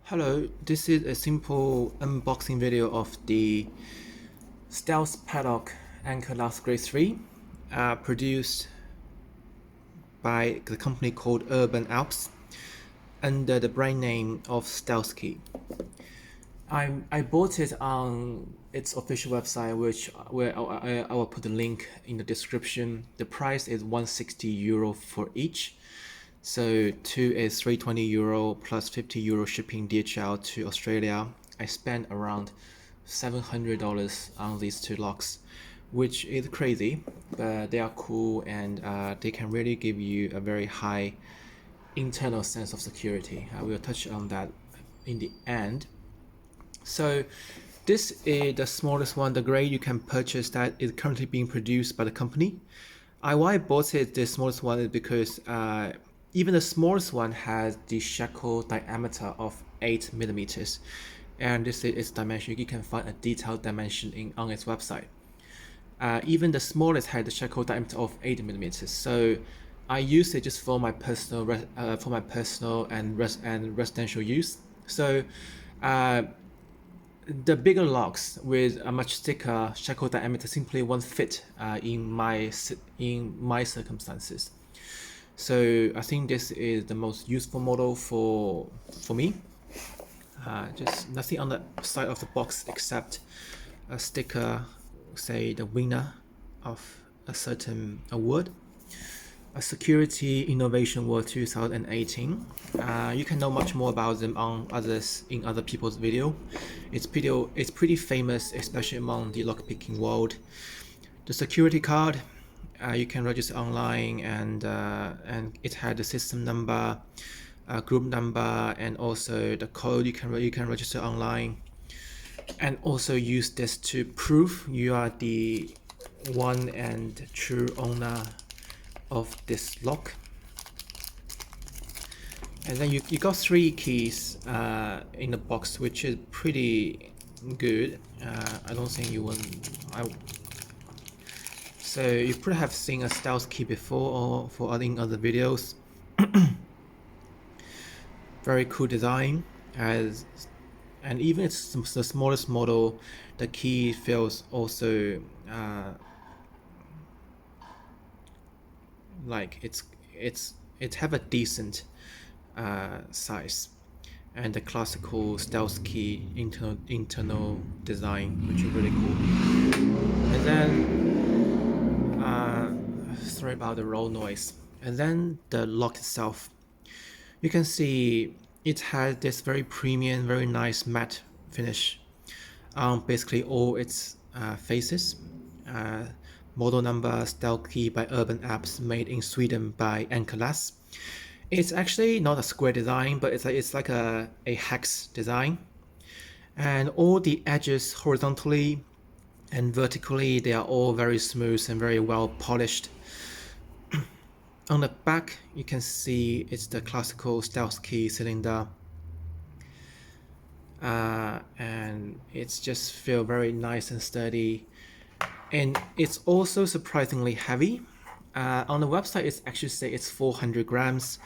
Hello, this is a simple unboxing video of the Stealth Padlock Anchor Last Grade 3 produced by the company called Urban Alps under the brand name of Stealth Key. I bought it on its official website, where I will put the link in the description. The price is €160 for each. So two is €320 plus €50 shipping DHL to Australia. I spent around $700 on these two locks, which is crazy, but they are cool and they can really give you a very high internal sense of security. I will touch on that in the end. So this is the smallest one, the grade you can purchase that is currently being produced by the company. Why I bought it, the smallest one, is because even the smallest one has the shackle diameter of 8 millimeters, and this is its dimension. You can find a detailed dimension on its website. Even the smallest had the shackle diameter of 8 millimeters. So I use it just for my personal and residential use. So the bigger locks with a much thicker shackle diameter simply won't fit in my circumstances. So I think this is the most useful model for me. Just nothing on the side of the box except a sticker, say the winner of a certain award, a Security Innovation Award 2018. You can know much more about them in other people's video. It's pretty famous, especially among the lockpicking world. The security card, you can register online, and it had the system number, group number, and also the code. You can register online, and also use this to prove you are the one and true owner of this lock. And then you got 3 keys in the box, which is pretty good. I don't think you will. So you probably have seen a stealth key before or in other videos. Very cool design, and even it's the smallest model, the key feels also like it have a decent size, and the classical stealth key internal design, which is really cool. And then sorry about the roll noise. And then the lock itself, you can see it has this very premium, very nice matte finish on basically all its faces. Model number Stealth Key by Urban Apps, made in Sweden by Ankalas. It's actually not a square design, but it's like a hex design, and all the edges horizontally and vertically, they are all very smooth and very well polished. On the back, you can see it's the classical Stealth Key cylinder, and it's just feel very nice and sturdy, and it's also surprisingly heavy. On the website, it's actually say it's 400 grams,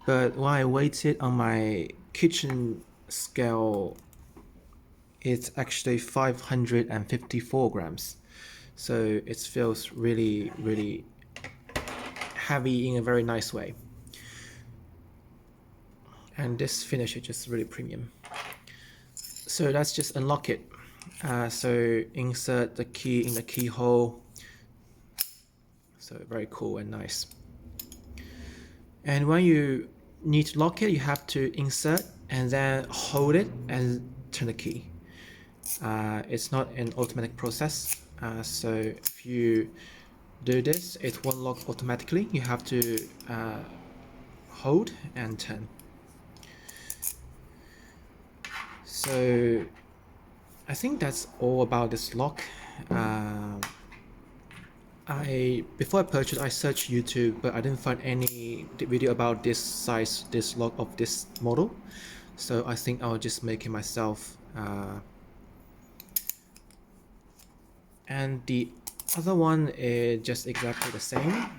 but when I weighed it on my kitchen scale, it's actually 554 grams. So it feels really, really heavy in a very nice way. And this finish is just really premium. So let's just unlock it. So insert the key in the keyhole. So very cool and nice. And when you need to lock it, you have to insert and then hold it and turn the key. It's not an automatic process, so if you do this, it won't lock automatically. You have to hold and turn. So I think that's all about this lock. Before I purchased, I searched YouTube, but I didn't find any video about this size, this lock of this model. So I think I'll just make it myself. And the other one is just exactly the same.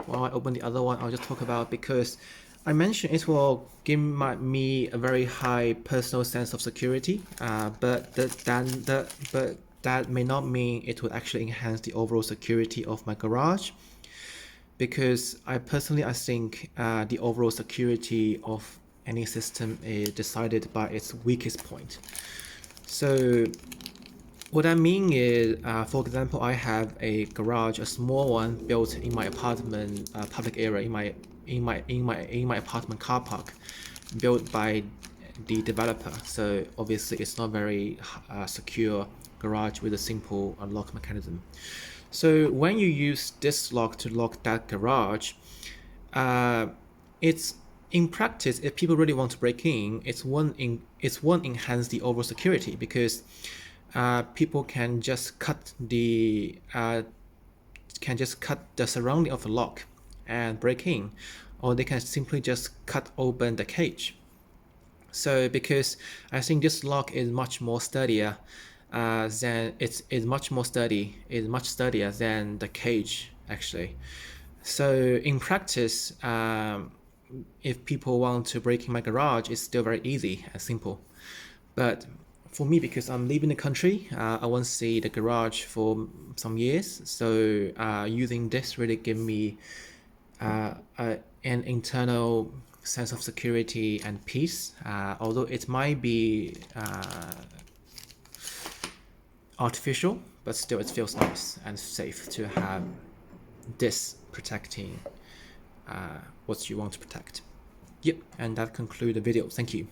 While I open the other one, I'll just talk about, because I mentioned it will give me a very high personal sense of security, but that may not mean it would actually enhance the overall security of my garage, because I think the overall security of any system is decided by its weakest point. So what I mean is, for example, I have a garage, a small one built in my apartment public area, in my apartment car park, built by the developer. So obviously, it's not very secure garage with a simple lock mechanism. So when you use this lock to lock that garage, it's in practice, if people really want to break in, it won't enhance the overall security, because people can just cut the surrounding of the lock and break in, or they can simply just cut open the cage. So because I think this lock is much more sturdier than much sturdier than the cage actually. So in practice, if people want to break in my garage, it's still very easy and simple. But for me, because I'm leaving the country, I won't see the garage for some years. So using this really give me an internal sense of security and peace. Although it might be artificial, but still it feels nice and safe to have this protecting what you want to protect. Yep, and that concludes the video. Thank you.